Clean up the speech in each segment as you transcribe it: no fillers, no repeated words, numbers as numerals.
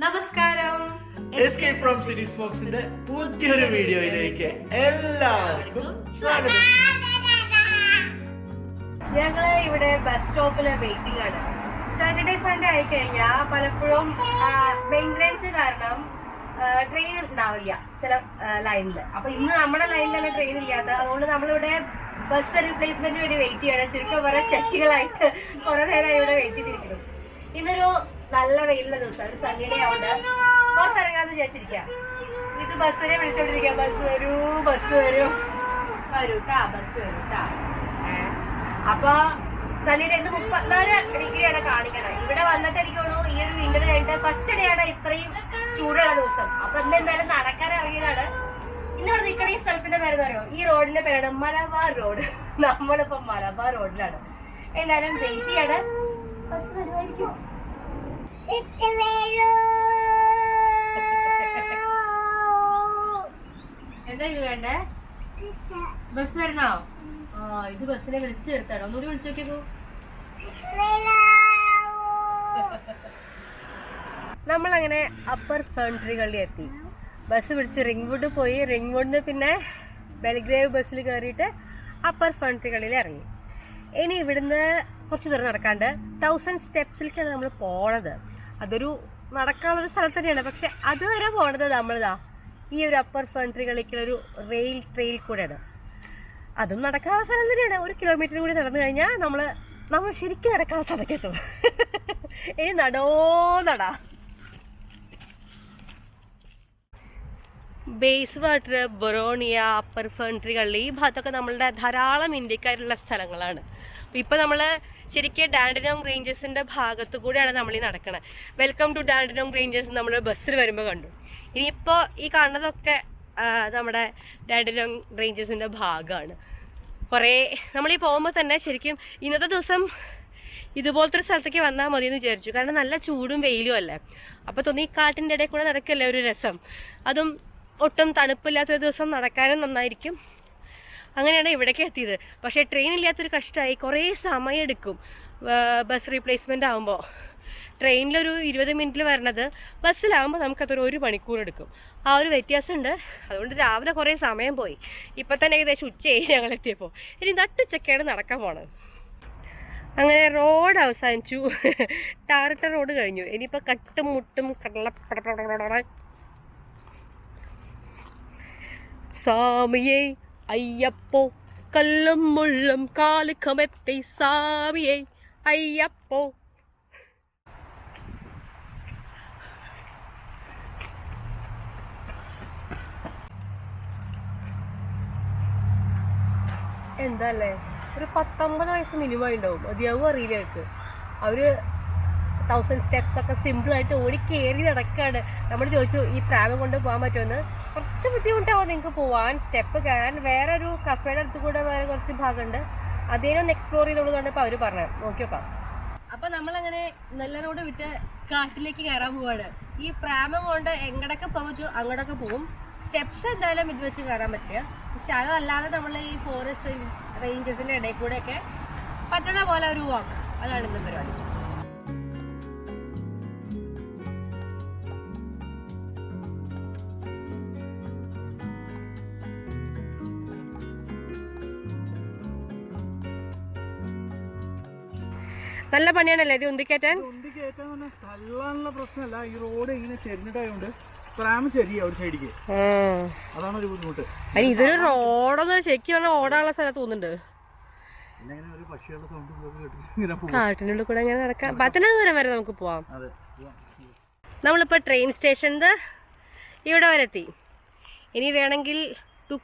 നമസ്കാരം. Escape from city സ്മോക്സിന്റെ പുതിയൊരു വീഡിയോയിലേക്ക് എല്ലാവർക്കും സ്വാഗതം. ഞങ്ങള് ഇവിടെ ബസ് സ്റ്റോപ്പില് വെയിറ്റിംഗ് ആണ്. സാറ്റർഡേ സൺഡേ ആയി കഴിഞ്ഞാൽ പലപ്പോഴും മെയിൻ്റനൻസ് കാരണം ട്രെയിൻ ഉണ്ടാവില്ല ചില ലൈനില്. അപ്പൊ ഇന്ന് നമ്മുടെ ലൈനിലാണ് ട്രെയിൻ ഇല്ലാത്ത, അതുകൊണ്ട് നമ്മളിവിടെ ബസ് റീപ്ലേസ്മെന്റിന് വേണ്ടി വെയിറ്റ് ചെയ്യണം. ചുരുക്കം കുറെ ശശികളായിട്ട് കുറെ നേരം ഇവിടെ വെയിറ്റ് ചെയ്തിരിക്കുന്നു. ഇന്നൊരു നല്ല വെയിലുള്ള ദിവസം, ഒരു സൺഡേ ആവുണ്ട്, പുറത്തിറങ്ങാന്ന് വിചാരിച്ചിരിക്കാം. ഇത് ബസ്സിനെ വിളിച്ചോണ്ടിരിക്കാം. ബസ് വരൂ, ബസ് വരൂ, വരൂട്ടാ, ബസ് വരൂട്ടാ. അപ്പൊ സൺഡേ ഇന്ന് 34 ഡിഗ്രിയാണ് കാണിക്കണത്. ഇവിടെ വന്നിട്ട് എനിക്ക് തോന്നുന്നു ഈ ഒരു വിന്റർ കഴിഞ്ഞിട്ട് ഫസ്റ്റ് ഡേ ആണ് ഇത്രയും ചൂടുള്ള ദിവസം. അപ്പൊ ഇന്ന് എന്തായാലും നടക്കാൻ ഇറങ്ങിയതാണ്. ഇന്നിവിടെ നിൽക്കണ ഈ സ്ഥലത്തിന്റെ പേരെന്ന് പറയോ, ഈ റോഡിന്റെ പേരാണ് മലബാർ റോഡ്. നമ്മളിപ്പോ മലബാർ റോഡിലാണ്. എന്തായാലും വെയിറ്റ് ചെയ്യാണ്, ബസ് വരുമായിരിക്കും. എന്താ ഇത് വേണ്ടേ? ബസ് വരണോ? ഇത് ബസ്സിനെ വിളിച്ചു ചേർത്താണോ? ഒന്നുകൂടി വിളിച്ചു നോക്കിയപ്പോ നമ്മളങ്ങനെ അപ്പർ ഫൺട്രികളിൽ എത്തി. ബസ് പിടിച്ച് റിംഗ്വുഡ് പോയി. റിംഗ്വുഡിന് പിന്നെ ബെൽഗ്രേവ് ബസ്സിൽ കയറിയിട്ട് അപ്പർ ഫൺട്രികളിൽ ഇറങ്ങി. ഇനി ഇവിടുന്ന് കുറച്ച് ദൂരം നടക്കാണ്ട് 1000 സ്റ്റെപ്സിലേക്കാണ് നമ്മൾ പോണത്. അതൊരു നടക്കാനുള്ളൊരു സ്ഥലത്ത് തന്നെയാണ്, പക്ഷെ അതുവരെ പോണത് നമ്മളിതാ ഈ ഒരു അപ്പർ ഫൺട്രികളിലേക്കുള്ള ഒരു റെയിൽ ട്രെയിൽ കൂടെയാണ്. അതും നടക്കാനുള്ള സ്ഥലം തന്നെയാണ്. 1 കിലോമീറ്റർ കൂടി നടന്നു കഴിഞ്ഞാൽ നമ്മൾ ശരിക്കും നടക്കാനുള്ള സ്ഥലത്തേക്ക് എത്തും. ഇനി നടാ ബേസ് വാട്ടർ, ബൊറോണിയ, അപ്പർ ഫൺട്രികളിൽ ഈ ഭാഗത്തൊക്കെ നമ്മളുടെ ധാരാളം ഇന്ത്യക്കാരുള്ള സ്ഥലങ്ങളാണ്. ഇപ്പം നമ്മൾ ശരിക്കും ഡാൻഡനോങ് റേഞ്ചസിൻ്റെ ഭാഗത്തു കൂടെയാണ് നമ്മൾ ഈ നടക്കണത്. വെൽക്കം ടു ഡാൻഡനോങ് റേഞ്ചസ് നമ്മൾ ബസ്സിൽ വരുമ്പോൾ കണ്ടു. ഇനിയിപ്പോൾ ഈ കാണുന്നതൊക്കെ നമ്മുടെ ഡാൻഡനോങ് റേഞ്ചസിൻ്റെ ഭാഗമാണ്. കുറേ നമ്മളീ പോകുമ്പോൾ തന്നെ ശരിക്കും ഇന്നത്തെ ദിവസം ഇതുപോലത്തെ ഒരു സ്ഥലത്തേക്ക് വന്നാൽ മതി എന്ന് വിചാരിച്ചു. കാരണം നല്ല ചൂടും വെയിലും അല്ലേ. അപ്പോൾ തോന്നി ഈ കാട്ടിൻ്റെ ഇടയിൽ കൂടെ നടക്കല്ലേ ഒരു രസം. അതും ഒട്ടും തണുപ്പില്ലാത്തൊരു ദിവസം നടക്കാനും നന്നായിരിക്കും. അങ്ങനെയാണ് ഇവിടേക്ക് എത്തിയത്. പക്ഷേ ട്രെയിൻ ഇല്ലാത്തൊരു കഷ്ടമായി, കുറേ സമയം എടുക്കും ബസ് റീപ്ലേസ്മെൻ്റ് ആകുമ്പോൾ. ട്രെയിനിലൊരു 20 മിനിറ്റിൽ വരണത് ബസ്സിലാകുമ്പോൾ നമുക്കതൊരു 1 മണിക്കൂർ എടുക്കും. ആ ഒരു വ്യത്യാസമുണ്ട്. അതുകൊണ്ട് രാവിലെ കുറേ സമയം പോയി. ഇപ്പം തന്നെ ഏകദേശം ഉച്ചയായി ഞങ്ങൾ എത്തിയപ്പോൾ. ഇനി നട്ടുച്ചയ്ക്കാണ് നടക്കാൻ പോണത്. അങ്ങനെ റോഡ് അവസാനിച്ചു. ടാറിട്ട റോഡ് കഴിഞ്ഞു. ഇനിയിപ്പോൾ കട്ടും മുട്ടും സാമിയേ അയ്യപ്പോ കല്ലും മുള്ളും കാലുക്കമെത്തി സാമിയേ അയ്യപ്പോ. എന്താല്ലേ, ഒരു 19 വയസ്സ് മിനിമം ഉണ്ടാവും. മതിയാവും അറിയില്ല അവർക്ക്. അവര് 1000 സ്റ്റെപ്സ് ഒക്കെ സിമ്പിളായിട്ട് ഓടി കയറി നടക്കാണ്. നമ്മൾ ചോദിച്ചു ഈ പ്രാമം കൊണ്ട് പോകാൻ പറ്റുമെന്ന്. കുറച്ച് ബുദ്ധിമുട്ടാവും നിങ്ങൾക്ക് പോവാൻ, സ്റ്റെപ്പ് കയറാൻ. വേറെ ഒരു കഫേയുടെ അടുത്ത് കൂടെ വേറെ കുറച്ച് ഭാഗമുണ്ട്, അതേനൊന്ന് എക്സ്പ്ലോർ ചെയ്തോളൂ കണ്ടപ്പോൾ അവർ പറഞ്ഞത്. നോക്കി നോക്കാം. അപ്പൊ നമ്മളങ്ങനെ നെല്ല റോഡ് വിട്ട് കാട്ടിലേക്ക് കയറാൻ പോവാണ്. ഈ പ്രാമം കൊണ്ട് എങ്ങടൊക്കെ പോകാൻ പറ്റുമോ അങ്ങോട്ടൊക്കെ പോവും. സ്റ്റെപ്സ് എന്തായാലും ഇത് വെച്ച് കയറാൻ പറ്റുക. പക്ഷെ അതല്ലാതെ നമ്മൾ ഈ ഫോറസ്റ്റ് റേഞ്ചസിന്റെ ഇടയിൽ കൂടെ ഒക്കെ പറ്റണ പോലെ ഒരു വാക്ക്, അതാണ് ഇന്ന് പരിപാടി. നല്ല പണിയാണല്ലേ ഇത് ഉന്തിക്കയറ്റാൻ. തള്ളാനുള്ള പ്രശ്നമല്ല, ഈ റോഡ് ഇങ്ങനെ ചെരിഞ്ഞിട്ടായോണ്ട് പ്രാമം ചെരിയ ഒരു സൈഡിക്ക്, അതാണ് ഒരു ബുദ്ധിമുട്ട്. അതിന് ഇതൊരു റോഡൊന്നും ശരിക്കും പറഞ്ഞാൽ ഓടാനുള്ള സ്ഥലം തോന്നുന്നുണ്ട്. കാട്ടിനുള്ളിൽ കൂടെ അങ്ങനെ നടക്കാം. 15 ദൂരം വരെ നമുക്ക് പോവാം. നമ്മളിപ്പോ ട്രെയിൻ സ്റ്റേഷനിൽ ഇവിടെ വരെ എത്തി. ഇനി വേണമെങ്കിൽ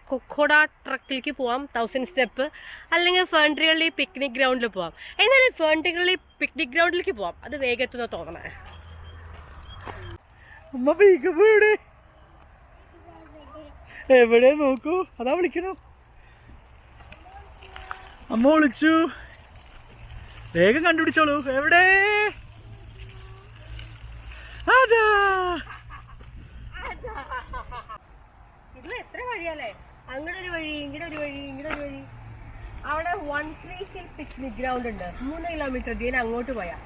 കൊക്കോഡ ട്രക്കിലേക്ക് പോവാം, 1000 സ്റ്റെപ്പ്. അല്ലെങ്കിൽ ഫൺട്രികളിൽ പിക്നിക് ഗ്രൗണ്ടിൽ പോവാം. എന്നാലും ഫൺട്രികളിൽ പിക്നിക് ഗ്രൗണ്ടിലേക്ക് പോവാം, അത് വേഗം എത്തുന്ന തോന്നണേ. അമ്മ പീക്കപ്പോ എവിടെ നോക്കൂ, അതാ വിളിക്കണോ. അമ്മ വിളിച്ചു, വേഗം കണ്ടുപിടിച്ചോളൂ. എവിടെ? അതാ ഇതിൽ എത്ര വഴിയല്ലേ, അങ്ങോട്ട് ഒരു വഴി, ഇങ്ങോട്ട് ഒരു വഴി, ഇങ്ങോട്ട് ഒരു വഴി. അവിടെ 1 tree hill പിക്നിക് ഗ്രൗണ്ട് ഉണ്ട്. 3 കിലോമീറ്റർ ഇതിന് അങ്ങോട്ട് പോയാൽ.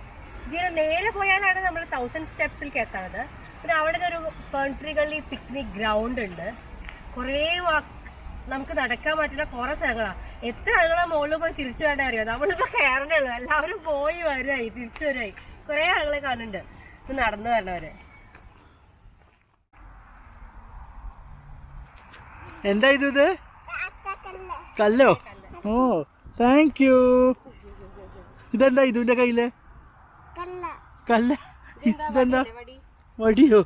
ഇതിന് നേരെ പോയാലാണ് നമ്മൾ 1000 സ്റ്റെപ്സിലേക്ക് എത്താണത്. പിന്നെ അവിടെ ഒരു ഫേൺട്രികളിൽ പിക്നിക് ഗ്രൗണ്ട് ഉണ്ട്. കുറേ നമുക്ക് നടക്കാൻ പറ്റുന്ന കുറെ സ്ഥലങ്ങളാണ്. എത്ര ആളുകളെ മുകളിൽ പോയി തിരിച്ചു വേണ്ട അറിയോ? നമ്മളിപ്പോ കയറണേ ഉള്ളൂ, എല്ലാവരും പോയി വരുവായി തിരിച്ചു വരുവായി. കുറെ ആളുകളെ കാണുന്നുണ്ട് ഇത് നടന്നു വരണവര്. എന്താ ഇത്? കല്ലോ? ഓ താങ്ക് യു. ഇതെന്താ ഇതിന്റെ കയ്യില്? കല്ല? ഇതെന്താ വടിയോ?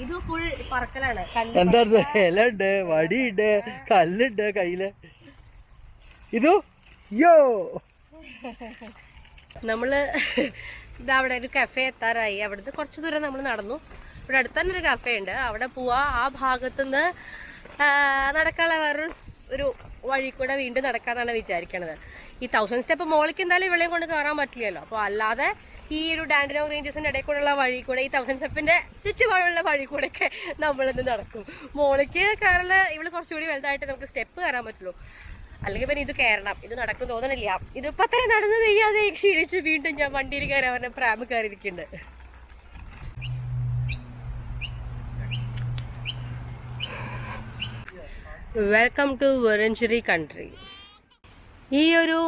ഇത് ഫുൾ പറക്കലാണ്. എന്താ ഇല ഉണ്ട്, വടിയുണ്ട്, കല്ലുണ്ട് കയ്യില്. ഇതോ യോ നമ്മള് ഇതവിടെ ഒരു കഫേ എത്താറായി. അവിടുന്ന് കുറച്ച് ദൂരം നമ്മൾ നടന്നു. ഇവിടെ അടുത്ത് തന്നെ ഒരു കഫേ ഉണ്ട്, അവിടെ പോവാ. ആ ഭാഗത്തുനിന്ന് നടക്കാനുള്ള വേറൊരു വഴി കൂടെ വീണ്ടും നടക്കാന്നാണ് വിചാരിക്കണത്. ഈ 1000 സ്റ്റെപ്പ് മോളിക്ക് എന്തായാലും ഇവിടെയും കൊണ്ട് കയറാൻ പറ്റില്ലല്ലോ. അപ്പോൾ അല്ലാതെ ഈ ഒരു ഡാൻഡിനോങ് റേഞ്ചസിന്റെ ഇടയിൽ കൂടെയുള്ള വഴി കൂടെ, ഈ 1000 സ്റ്റെപ്പിന്റെ ചുറ്റുപാടുള്ള വഴി കൂടെ ഒക്കെ നമ്മളിന്ന് നടക്കും. മോളിക്ക് കയറല് ഇവിടെ കുറച്ചുകൂടി വലുതായിട്ട് നമുക്ക് സ്റ്റെപ്പ് കയറാൻ പറ്റുള്ളൂ. അല്ലെങ്കിൽ പിന്നെ ഇത് കയറണം. ഇത് നടക്കും തോന്നണില്ല. ഇതിപ്പോ അത്ര നടന്നു വയ്യാതെ ക്ഷീണിച്ച് വീണ്ടും ഞാൻ വണ്ടിയിൽ കയറി അവരുടെ പ്രാമ് കയറിയിരിക്കുന്നുണ്ട്. Welcome to Varancheri country. ഈ ഒരു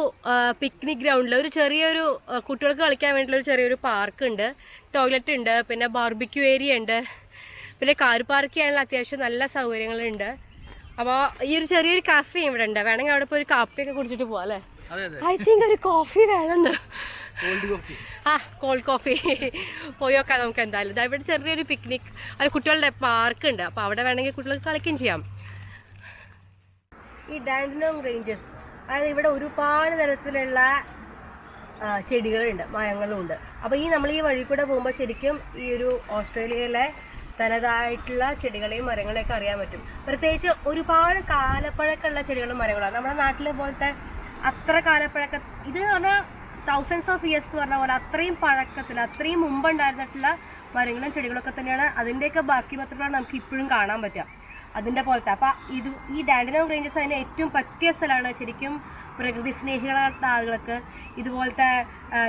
പിക്നിക് ഗ്രൗണ്ടിൽ ഒരു ചെറിയൊരു കുട്ടികൾക്ക് കളിക്കാൻ വേണ്ടിയുള്ള ഒരു ചെറിയൊരു പാർക്ക് ഉണ്ട്, ടോയ്ലറ്റ് ഉണ്ട്, പിന്നെ ബാർബിക്യൂ ഏരിയ ഉണ്ട്, പിന്നെ കാർ പാർക്ക് ചെയ്യാനുള്ള അത്യാവശ്യം നല്ല സൗകര്യങ്ങളുണ്ട്. അപ്പോൾ ഈ ഒരു ചെറിയൊരു കാഫേ ഇവിടെ ഉണ്ട്. വേണമെങ്കിൽ അവിടെ പോയി ഒരു കാപ്പിയൊക്കെ കുടിച്ചിട്ട് പോവാം അല്ലേ? ഐ തിങ്ക് ഒരു കോഫി വേണമെന്ന്. കോൾഡ് കോഫി പോയി നോക്കാം നമുക്ക് എന്തായാലും. ഇവിടെ ചെറിയൊരു പിക്നിക് ഒരു കുട്ടികളുടെ പാർക്ക് ഉണ്ട്. അപ്പോൾ അവിടെ വേണമെങ്കിൽ കുട്ടികൾക്ക് കളിക്കുകയും ചെയ്യാം. ഈ ഡാൻഡിനോങ് റേഞ്ചസ്, അതായത് ഇവിടെ ഒരുപാട് തരത്തിലുള്ള ചെടികളുണ്ട്, മരങ്ങളുണ്ട്. അപ്പോൾ നമ്മൾ ഈ വഴി കൂടെ പോകുമ്പോൾ ശരിക്കും ഈ ഒരു ഓസ്ട്രേലിയയിലെ തനതായിട്ടുള്ള ചെടികളെയും മരങ്ങളെയൊക്കെ അറിയാൻ പറ്റും. പ്രത്യേകിച്ച് ഒരുപാട് കാലപ്പഴക്കമുള്ള ചെടികളും മരങ്ങളാണ്. നമ്മുടെ നാട്ടിലെ പോലത്തെ അത്ര കാലപ്പഴക്കം, ഇത് പറഞ്ഞാൽ തൗസൻഡ്സ് ഓഫ് ഇയേഴ്സ് എന്ന് പറഞ്ഞ പോലെ അത്രയും പഴക്കത്തിൽ, അത്രയും മുമ്പുണ്ടായിരുന്നിട്ടുള്ള മരങ്ങളും ചെടികളൊക്കെ തന്നെയാണ്. അതിൻ്റെയൊക്കെ ബാക്കി പത്രമാണ് നമുക്ക് ഇപ്പോഴും കാണാൻ പറ്റുക അതിൻ്റെ പോലത്തെ. അപ്പം ഈ ഡാൻഡിനോങ് റേഞ്ചസ് അതിന് ഏറ്റവും പറ്റിയ സ്ഥലമാണ്. ശരിക്കും പ്രകൃതി സ്നേഹികളായ ആളുകൾക്ക്, ഇതുപോലത്തെ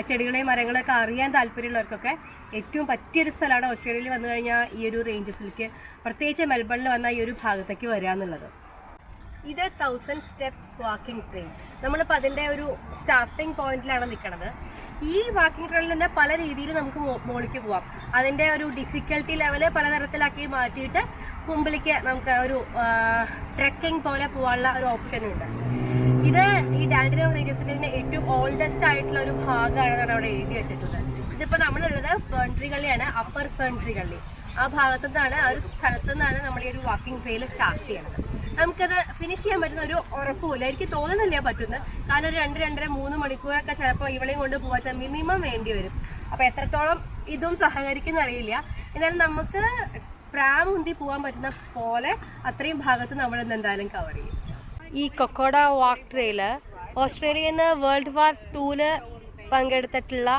ചെടികളെയും മരങ്ങളെയൊക്കെ അറിയാൻ താല്പര്യമുള്ളവർക്കൊക്കെ ഏറ്റവും പറ്റിയൊരു സ്ഥലമാണ് ഓസ്ട്രേലിയയിൽ വന്നു കഴിഞ്ഞാൽ ഈ ഒരു റേഞ്ചസിലേക്ക്, പ്രത്യേകിച്ച് മെൽബണിൽ വന്ന ഈ ഒരു ഭാഗത്തേക്ക് വരിക എന്നുള്ളത്. ഇത് 1000 സ്റ്റെപ്സ് വാക്കിംഗ് ട്രെയിൻ. നമ്മളിപ്പോൾ അതിൻ്റെ ഒരു സ്റ്റാർട്ടിങ് പോയിന്റിലാണ് നിൽക്കുന്നത്. ഈ വാക്കിംഗ് ട്രെയിനിൽ തന്നെ പല രീതിയിൽ നമുക്ക് മുകളിലേക്ക് പോവാം. അതിൻ്റെ ഒരു ഡിഫിക്കൽട്ടി ലെവല് പലതരത്തിലാക്കി മാറ്റിയിട്ട് മുമ്പിലേക്ക് നമുക്ക് ഒരു ട്രെക്കിംഗ് പോലെ പോകാനുള്ള ഒരു ഓപ്ഷനുണ്ട്. ഇത് ഈ ഡാൻഡിനോങ് റേഞ്ചസിന്റെ ഏറ്റവും ഓൾഡസ്റ്റ് ആയിട്ടുള്ള ഒരു ഭാഗമാണെന്നാണ് അവിടെ എഴുതി വെച്ചിട്ടുള്ളത്. ഇതിപ്പോൾ നമ്മളുള്ളത് ഫേൺട്രി ഗള്ളിയാണ്, അപ്പർ ഫേൺട്രി ഗള്ളി. ആ ഭാഗത്തു നിന്നാണ്, ആ ഒരു സ്ഥലത്തു നിന്നാണ് നമ്മൾ ഈ ഒരു വാക്കിംഗ് ട്രെയിൽ സ്റ്റാർട്ട് ചെയ്യുന്നത്. നമുക്കത് ഫിനിഷ് ചെയ്യാൻ പറ്റുന്ന ഒരു ഉറപ്പുമില്ല, എനിക്ക് തോന്നുന്നില്ല പറ്റുന്നത്. കാരണം ഒരു 2-2.5-3 മണിക്കൂറൊക്കെ ചിലപ്പോൾ ഇവളെയും കൊണ്ട് പോകാൻ മിനിമം വേണ്ടി വരും. അപ്പോൾ എത്രത്തോളം ഇതും സഹകരിക്കുന്ന അറിയില്ല. എന്നാലും നമുക്ക് പ്രാം ഉന്തി പോകാൻ പറ്റുന്ന പോലെ അത്രയും ഭാഗത്ത് നമ്മൾ ഇന്ന് എന്തായാലും കവർ ചെയ്യും. ഈ കൊക്കോഡ വാക്ക് ട്രെയില് ഓസ്ട്രേലിയയിൽ നിന്ന് World War II പങ്കെടുത്തിട്ടുള്ള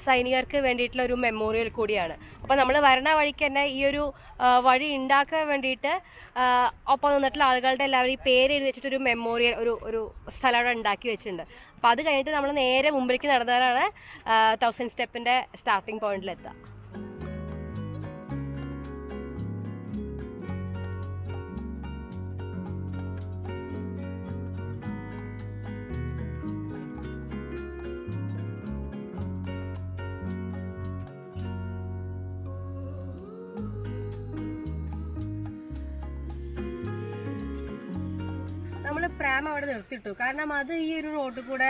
സൈനികർക്ക് വേണ്ടിയിട്ടുള്ള ഒരു മെമ്മോറിയൽ കൂടിയാണ്. അപ്പോൾ നമ്മൾ വരണ വഴിക്ക് തന്നെ ഈ ഒരു വഴി ഉണ്ടാക്കാൻ വേണ്ടിയിട്ട് ഒപ്പം നിന്നിട്ടുള്ള ആളുകളുടെ എല്ലാവരും ഈ പേര് എഴുതി വെച്ചിട്ടൊരു മെമ്മോറിയൽ ഒരു സ്ഥലം അവിടെ ഉണ്ടാക്കി വെച്ചിട്ടുണ്ട്. അപ്പോൾ അത് കഴിഞ്ഞിട്ട് നമ്മൾ നേരെ മുമ്പിലേക്ക് നടന്നാലാണ് 1000 സ്റ്റെപ്പിൻ്റെ സ്റ്റാർട്ടിംഗ് പോയിന്റിലെത്തുക. നമ്മൾ പ്രാം അവിടെ നിർത്തിയിട്ടു. കാരണം അത് ഈ ഒരു റോഡിൽ കൂടെ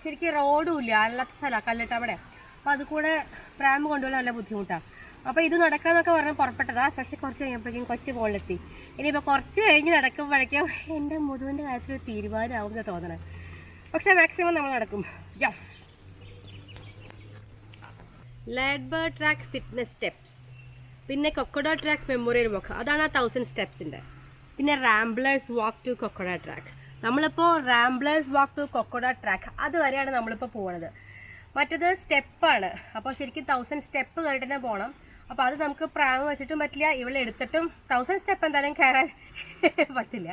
ശരിക്കും റോഡും ഇല്ല, അല്ലാത്ത സ്ഥലമാണ് കല്ലിട്ട് അവിടെ. അപ്പോൾ അത് കൂടെ പ്രാം കൊണ്ടുപോകാൻ നല്ല ബുദ്ധിമുട്ടാണ്. അപ്പോൾ ഇത് നടക്കാന്നൊക്കെ പറഞ്ഞ് പുറപ്പെട്ടതാ. പക്ഷെ കുറച്ച് കഴിഞ്ഞപ്പോഴേക്കും കൊച്ചു മുകളിലെത്തി. ഇനിയിപ്പോൾ കുറച്ച് കഴിഞ്ഞ് നടക്കുമ്പോഴേക്കും എൻ്റെ മുതുവിൻ്റെ കാര്യത്തിൽ ഒരു തീരുമാനമാവുമെന്ന് തോന്നണം. പക്ഷെ മാക്സിമം നമ്മൾ നടക്കും. യെസ്. ലാഡ്ബർ ട്രാക്ക് ഫിറ്റ്നസ് സ്റ്റെപ്സ്, പിന്നെ കൊക്കോഡ ട്രാക്ക് മെമ്മോറിയൽ വാക്ക്, അതാണ് ആ 1000 സ്റ്റെപ്സിൻ്റെ. പിന്നെ റാംബ്ലേഴ്സ് വാക്ക് ടു കൊക്കോഡ ട്രാക്ക്. നമ്മളിപ്പോൾ റാംബ്ലേഴ്സ് വാക്ക് ടു കൊക്കോഡ ട്രാക്ക് അതുവരെയാണ് നമ്മളിപ്പോൾ പോകുന്നത്. മറ്റേത് സ്റ്റെപ്പാണ്. അപ്പോൾ ശരിക്കും 1000 സ്റ്റെപ്പ് കയറിട്ട് തന്നെ പോകണം. അപ്പോൾ അത് നമുക്ക് പ്രാം വെച്ചിട്ടും പറ്റില്ല, ഇവിടെ എടുത്തിട്ടും 1000 സ്റ്റെപ്പ് എന്തായാലും കയറാൻ പറ്റില്ല.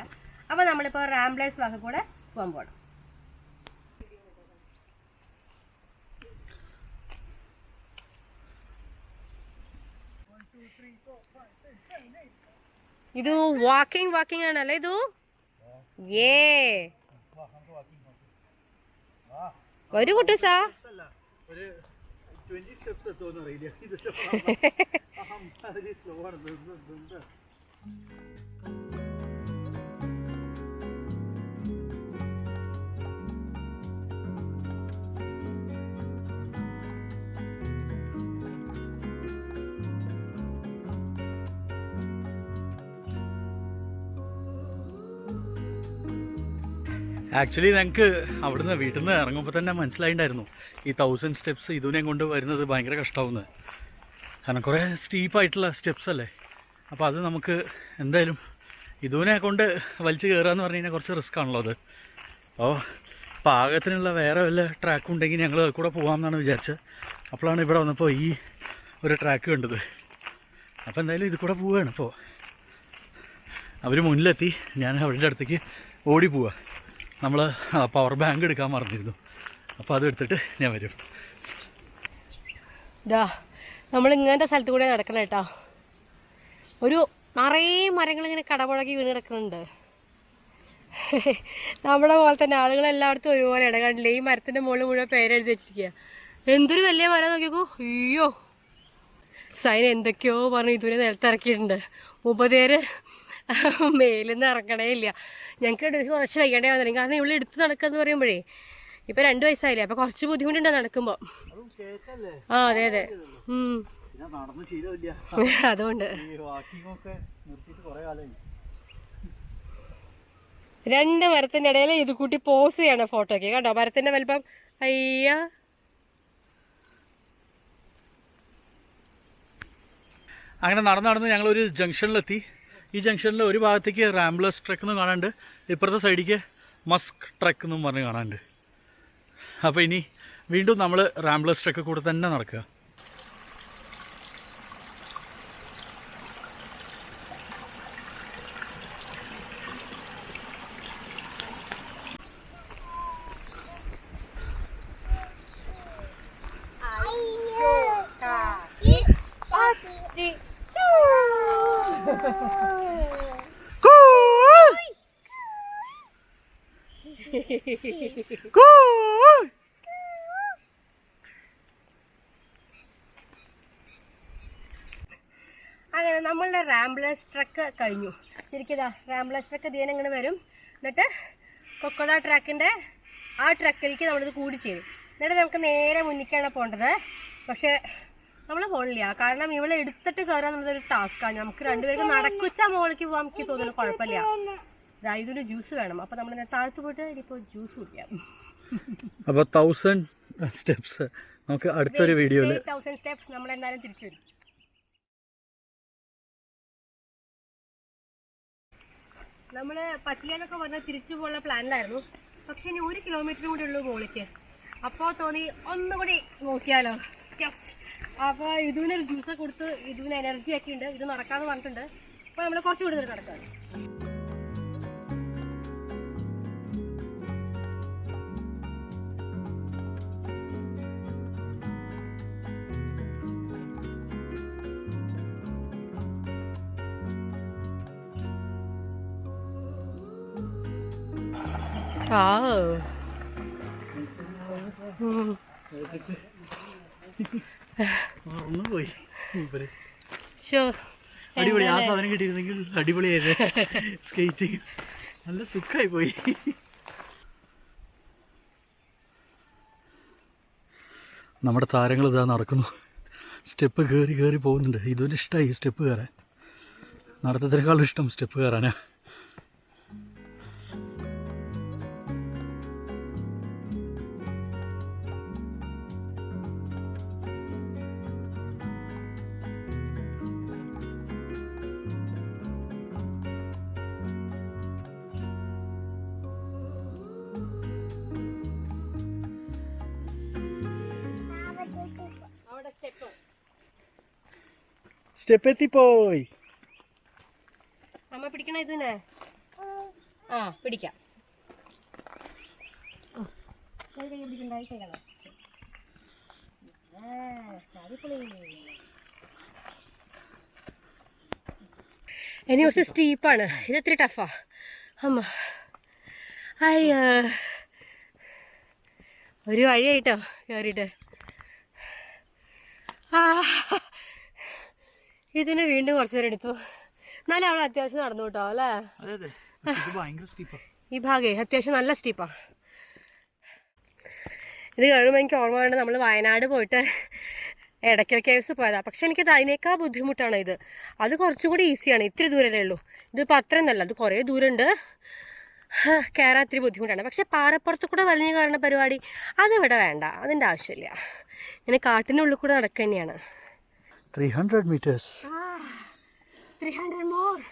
അപ്പോൾ നമ്മളിപ്പോൾ റാംബ്ലേഴ്സ് വാക്ക് കൂടെ പോകാൻ പോകണം. ഇത് വാക്കിംഗ് ആണല്ലേ ഇത്? ഏ വരൂ കുട്ടൂസാ. ഒരു 20 സ്റ്റെപ്സ് എത്തുമെന്ന് അറിയില്ല. സ്ലോ ആണ്. ആക്ച്വലി ഞങ്ങൾക്ക് അവിടുന്ന് വീട്ടിൽ നിന്ന് ഇറങ്ങുമ്പോൾ തന്നെ മനസ്സിലായിട്ടുണ്ടായിരുന്നു ഈ 1000 സ്റ്റെപ്സ് ഇതിനെയും കൊണ്ട് വരുന്നത് ഭയങ്കര കഷ്ടമാവുന്നത്. കാരണം കുറേ സ്റ്റീപ്പായിട്ടുള്ള സ്റ്റെപ്സ് അല്ലേ. അപ്പോൾ അത് നമുക്ക് എന്തായാലും ഇതിനെ കൊണ്ട് വലിച്ച് കയറുക എന്ന് പറഞ്ഞു കഴിഞ്ഞാൽ കുറച്ച് റിസ്ക് ആണല്ലോ അത്. അപ്പോൾ പാകത്തിനുള്ള വേറെ വല്ല ട്രാക്കും ഉണ്ടെങ്കിൽ ഞങ്ങൾ കൂടെ പോകാമെന്നാണ് വിചാരിച്ചത്. അപ്പോഴാണ് ഇവിടെ വന്നപ്പോൾ ഈ ഒരു ട്രാക്ക് കണ്ടത്. അപ്പോൾ എന്തായാലും ഇത് കൂടെ പോവുകയാണ്. ഇപ്പോൾ അവർ മുന്നിലെത്തി, ഞാൻ അവരുടെ അടുത്തേക്ക് ഓടി പോവുക. നമ്മൾ പവർ ബാങ്ക് എടുക്കാൻ മറന്നിരുന്നു. അപ്പോൾ അത് എടുത്തിട്ട് ഞാൻ വരും. ഇതാ നമ്മൾ ഇങ്ങനത്തെ സ്ഥലത്ത് കൂടെ നടക്കണം കേട്ടോ. ഒരു നിറയെ മരങ്ങളിങ്ങനെ കടപുഴകി വീണ് കിടക്കുന്നുണ്ട്. നമ്മുടെ പോലെ തന്നെ ആളുകൾ എല്ലായിടത്തും ഒരുപോലെയാണ്. കണ്ടില്ലേ, ഈ മരത്തിൻ്റെ മുകളിൽ മുഴുവൻ പേരെഴുതി വെച്ചിരിക്കുക. എന്തൊരു വലിയ മരം നോക്കിക്കോ. അയ്യോ, സൈൻ എന്തൊക്കെയോ പറഞ്ഞു ഇതുവരെ നിലത്തിറക്കിയിട്ടുണ്ട്. 30 പേര് മേലിൽ നിന്ന് ഇറങ്ങണേ ഇല്ല. ഞങ്ങൾക്ക് കുറച്ച് വൈകേണ്ടേ വന്നില്ല. കാരണം ഇവിടെ എടുത്ത് നടക്കുക എന്ന് പറയുമ്പോഴേ ഇപ്പം 2 വയസ്സായില്ലേ, അപ്പം കുറച്ച് ബുദ്ധിമുട്ടുണ്ട് നടക്കുമ്പോൾ. ആ അതെ അതെ. അതുകൊണ്ട് 2 മരത്തിൻ്റെ ഇടയിൽ ഇത് കൂട്ടി പോസ് ചെയ്യണം ഫോട്ടോയ്ക്ക്. കണ്ടോ മരത്തിൻ്റെ വലിപ്പം. അയ്യ, അങ്ങനെ നടന്ന് ഞങ്ങളൊരു ജംഗ്ഷനിലെത്തി. ഈ ജംഗ്ഷനിൽ ഒരു ഭാഗത്തേക്ക് റാംബ്ലേഴ്സ് ട്രക്ക് എന്ന് കാണാനുണ്ട്, ഇപ്പുറത്തെ സൈഡിലേക്ക് മസ്ക് ട്രക്ക് എന്നും പറഞ്ഞ് കാണാനുണ്ട്. അപ്പോൾ ഇനി വീണ്ടും നമ്മൾ റാംബ്ലേഴ്സ് ട്രക്ക് കൂടെ തന്നെ നടക്കുക. അങ്ങനെ നമ്മളുടെ റാംബ്ലേഴ്സ് ട്രക്ക് കഴിഞ്ഞു. ശരിക്കും ഇതാ റാംബ്ലേഴ്സ് ട്രക്ക് ഇതിനെ ഇങ്ങനെ വരും. എന്നിട്ട് കൊക്കോഡ ട്രാക്കിൻ്റെ ആ ട്രക്കിലേക്ക് നമ്മളിത് കൂടി ചേരും. എന്നിട്ട് നമുക്ക് നേരെ മുന്നിലേക്കാണ് പോകേണ്ടത്. പക്ഷേ നമ്മൾ പോകണില്ല, കാരണം ഇവിടെ എടുത്തിട്ട് കയറുക എന്നുള്ളതൊരു ടാസ്ക്കാണ്. നമുക്ക് 2 പേർക്ക് നടക്കുവച്ചാൽ മുകളിലേക്ക് പോകാൻ എനിക്ക് തോന്നുന്നു കുഴപ്പമില്ല. ഇതൊരു ജ്യൂസ് വേണം. അപ്പോൾ നമ്മൾ താഴത്ത് പോയിട്ട് ഇനിയിപ്പോൾ ജ്യൂസ് കുടിക്കാം. അപ്പോൾ 1000 സ്റ്റെപ്സ് നമുക്ക് അടുത്തൊരു വീഡിയോയിൽ 1000 സ്റ്റെപ്സ് നമ്മൾ എന്തായാലും തിരിച്ചു വരും. നമ്മൾ പറ്റിയെന്നൊക്കെ പറഞ്ഞാൽ തിരിച്ചു പോകാനുള്ള പ്ലാനിലായിരുന്നു. പക്ഷെ ഇനി 1 കിലോമീറ്റർ കൂടി ഉള്ളൂ മുകളിലേക്ക്. അപ്പോൾ തോന്നി ഒന്നുകൂടി നോക്കിയാലോ. യെസ്. അപ്പോൾ ഇതിനൊരു ജ്യൂസ് കൊടുത്ത് ഇതിന് എനർജി ഒക്കെ ഉണ്ട്. ഇത് നടക്കാമെന്ന് പറഞ്ഞിട്ടുണ്ട്. അപ്പോൾ നമ്മൾ കുറച്ചുകൂടി ദൂരം നടക്കാം. അടിപൊളി. ആ സാധനം കിട്ടിയിരുന്നെങ്കിൽ അടിപൊളിയായിരുന്നു. സ്കേറ്റിംഗ് നല്ല സുഖമായി പോയി. നമ്മുടെ താരങ്ങൾ ഇതാ നടക്കുന്നു. സ്റ്റെപ്പ് കയറി പോകുന്നുണ്ട്. ഇതൊരു ഇഷ്ടമായി സ്റ്റെപ്പ് കയറാൻ. നടത്തത്തിനേക്കാളും ഇഷ്ടം സ്റ്റെപ്പ് കയറാനാ. സ്റ്റെപ്പ് എത്തിപ്പോയി. അമ്മ പിടിക്കണ ഇതിനെ. ആ പിടിക്കാം. ഇനി കുറച്ച് സ്റ്റീപ്പാണ്. ഇത് ഇത്തിരി ടഫാ. അമ്മ അയ്യ, ഒരു വഴിയായിട്ടോ കയറിയിട്ട്. ആ, ഇതിന് വീണ്ടും കുറച്ച് നേരം എടുത്തു. എന്നാലും അവിടെ അത്യാവശ്യം നടന്നു കേട്ടോ അല്ലേ? ഈ ഭാഗേ അത്യാവശ്യം നല്ല സ്റ്റീപ്പാ. ഇത് കയറുമ്പോൾ എനിക്ക് ഓർമ്മ വേണ്ട, നമ്മൾ വയനാട് പോയിട്ട് എടയ്ക്കൽ കേവ്സ് പോയതാണ്. പക്ഷെ എനിക്കത് അതിനേക്കാൾ ബുദ്ധിമുട്ടാണ് ഇത്. അത് കുറച്ചും കൂടി ഈസിയാണ്, ഇത്തിരി ദൂരമല്ലേ ഉള്ളൂ. ഇതിപ്പോൾ അത്രയൊന്നല്ല, അത് കുറേ ദൂരമുണ്ട്, കയറാൻ ഇത്തിരി ബുദ്ധിമുട്ടാണ്. പക്ഷെ പാറപ്പുറത്ത് കൂടെ വലിഞ്ഞു കയറുന്ന പരിപാടി അതിവിടെ വേണ്ട, അതിൻ്റെ ആവശ്യമില്ല. ഇങ്ങനെ കാട്ടിനുള്ളിൽ കൂടെ നടക്കുക തന്നെയാണ്. 300 meters. 300 more.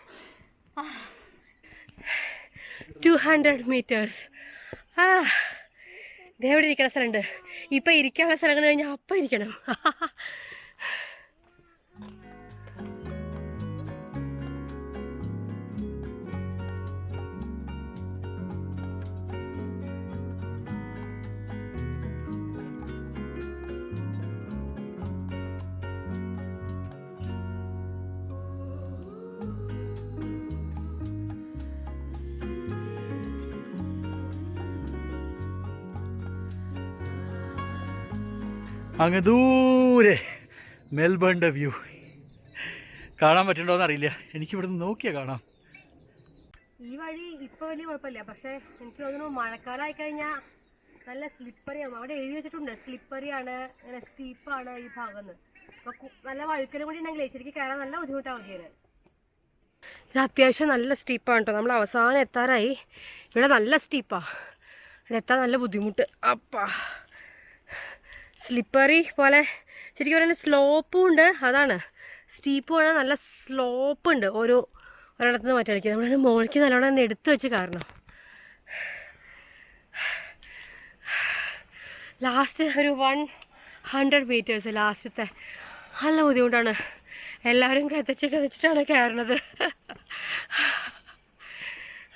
200 meters. ഇതെവിടെ ഇരിക്കണ സ്ഥലമുണ്ട്. ഇപ്പം ഇരിക്കാനുള്ള സ്ഥലങ്ങൾ കഴിഞ്ഞാൽ അപ്പം ഇരിക്കണം. അങ്ങ് ദൂരെ മെൽബണിൻ്റെ വ്യൂ കാണാൻ പറ്റുന്നുണ്ടോയെന്ന് അറിയില്ല. എനിക്കിവിടുന്ന് നോക്കിയാൽ കാണാം. ഈ വഴി ഇപ്പോൾ വലിയ കുഴപ്പമില്ല, പക്ഷേ എനിക്ക് തോന്നുന്നു മഴക്കാലമായി കഴിഞ്ഞാൽ നല്ല സ്ലിപ്പറിയാവും. അവിടെ എഴുതി വെച്ചിട്ടുണ്ട് സ്ലിപ്പറിയാണ്, ഇങ്ങനെ സ്റ്റീപ്പാണ് ഈ ഭാഗം എന്ന്. അപ്പോൾ നല്ല വഴുക്കലും കൂടി ഉണ്ടെങ്കിലേ ശരിക്കും കയറാൻ നല്ല ബുദ്ധിമുട്ടാവും ചെയ്യാൻ. ഇത് അത്യാവശ്യം നല്ല സ്റ്റീപ്പാണ് കേട്ടോ. നമ്മൾ അവസാനം എത്താറായി. ഇവിടെ നല്ല സ്റ്റീപ്പാണ്, ഇവിടെ എത്താൻ നല്ല ബുദ്ധിമുട്ട്. അപ്പാ സ്ലിപ്പറി പോലെ ശരിക്കും പറയുന്നത് സ്ലോപ്പും ഉണ്ട്, അതാണ് സ്റ്റീപ്പ് വേണം. നല്ല സ്ലോപ്പ് ഉണ്ട് ഒരിടത്ത് നിന്ന് മറ്റേ. നമ്മൾ മോളിക്ക് നല്ലോണം തന്നെ എടുത്തു വെച്ച് കാരണം. ലാസ്റ്റ് ഒരു 100 meters ലാസ്റ്റത്തെ നല്ല ബുദ്ധിമുട്ടാണ്. എല്ലാവരും കത്തിച്ചിട്ടാണ് കയറണത്.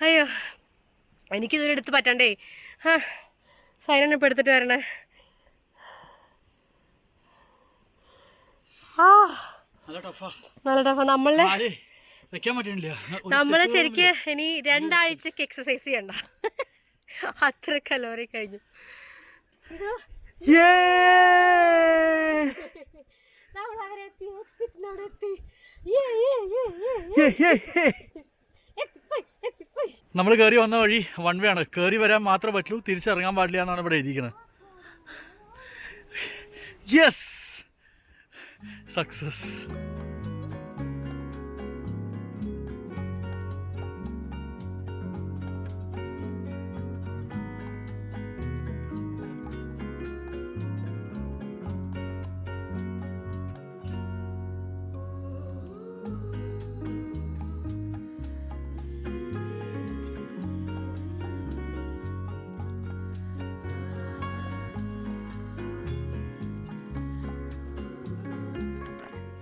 അയ്യോ, എനിക്കിതൊരു എടുത്ത് പറ്റണ്ടേ. സൈലന്റ് ഇപ്പം എടുത്തിട്ട് വരണേ. നല്ല ടഫാ. നമ്മള് ശരിക്ക് ഇനി 2 ആഴ്ചക്ക് എക്സസൈസ് ചെയ്യണ്ട, അത്ര കലോറി കഴിഞ്ഞു. നമ്മൾ കയറി വന്ന വഴി 1 way ആണ്. കയറി വരാൻ മാത്രമേ പറ്റുള്ളൂ, തിരിച്ചിറങ്ങാൻ പാടില്ല എന്നാണ് ഇവിടെ എഴുതിയിരിക്കുന്നത്. Yes, success.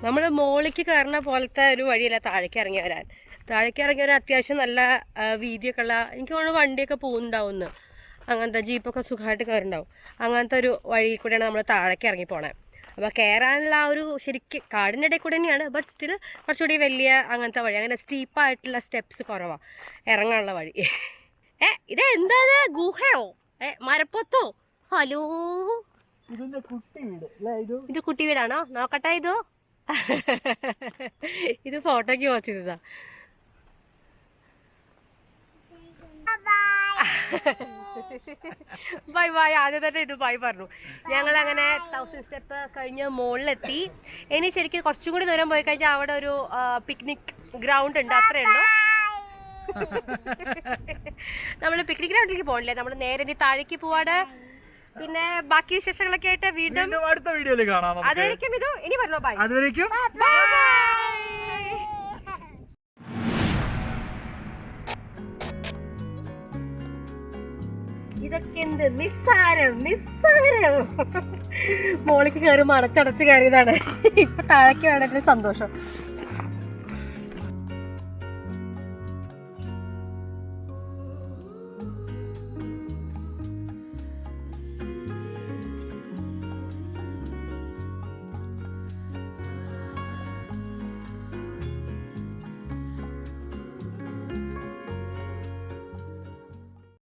നമ്മൾ മോളിക്ക് കയറുന്ന പോലത്തെ ഒരു വഴിയല്ല താഴേക്ക് ഇറങ്ങി വരാൻ. താഴേക്ക് ഇറങ്ങി വരാൻ അത്യാവശ്യം നല്ല വീതിയൊക്കെ ഉള്ള, എനിക്ക് തോന്നുന്നു വണ്ടിയൊക്കെ പോകുന്നുണ്ടാവുമെന്ന്, അങ്ങനത്തെ ജീപ്പൊക്കെ സുഖമായിട്ട് കയറുണ്ടാവും. അങ്ങനത്തെ ഒരു വഴി കൂടെയാണ് നമ്മൾ താഴേക്ക് ഇറങ്ങി പോണേ. അപ്പോൾ കയറാനുള്ള ആ ഒരു ശരിക്കും കാടിൻ്റെ ഇടയിൽ കൂടെ തന്നെയാണ്, ബട്ട് സ്റ്റിൽ കുറച്ചുകൂടി വലിയ അങ്ങനത്തെ വഴി. അങ്ങനെ സ്റ്റീപ്പായിട്ടുള്ള സ്റ്റെപ്സ് കുറവാണ് ഇറങ്ങാനുള്ള വഴി. ഇത് എന്താ ഗുഹയോ മരപ്പൊത്തോ? ഹലോ, ഇത് കുട്ടി വീടാണോ? നോക്കട്ടെ. ഇത് ഫോട്ടോക്ക് വാച്ച് ചെയ്തതാ. Bye bye. ആദ്യം തന്നെ ഇത് ബൈ പറഞ്ഞു. ഞങ്ങൾ അങ്ങനെ 1000 സ്റ്റെപ്പ് കഴിഞ്ഞ് മുകളിലെത്തി. ഇനി ശരിക്കും കുറച്ചും കൂടി ദൂരം പോയി കഴിഞ്ഞാൽ അവിടെ ഒരു പിക്നിക് ഗ്രൗണ്ട് ഉണ്ട്, അത്രേ ഉള്ളൂ. നമ്മൾ പിക്നിക് ഗ്രൗണ്ടിലേക്ക് പോകണില്ലേ, നമ്മൾ നേരെ ഇനി താഴേക്ക് പോവാട്. പിന്നെ ബാക്കി വിശേഷങ്ങളൊക്കെ ആയിട്ട് വീണ്ടും അടുത്ത വീഡിയോയിൽ കാണാം. അതുവരെയ്ക്കും ഇത് ഇനി പറഞ്ഞോ ബൈ. അതുവരെയ്ക്കും ഇതൊക്കെ എന്ത് നിസ്സാരം. മോളിക്ക് കയറി അടച്ചടച്ച് കയറിയതാണ്. ഇപ്പൊ താഴേക്ക് വേണമെങ്കിൽ സന്തോഷം.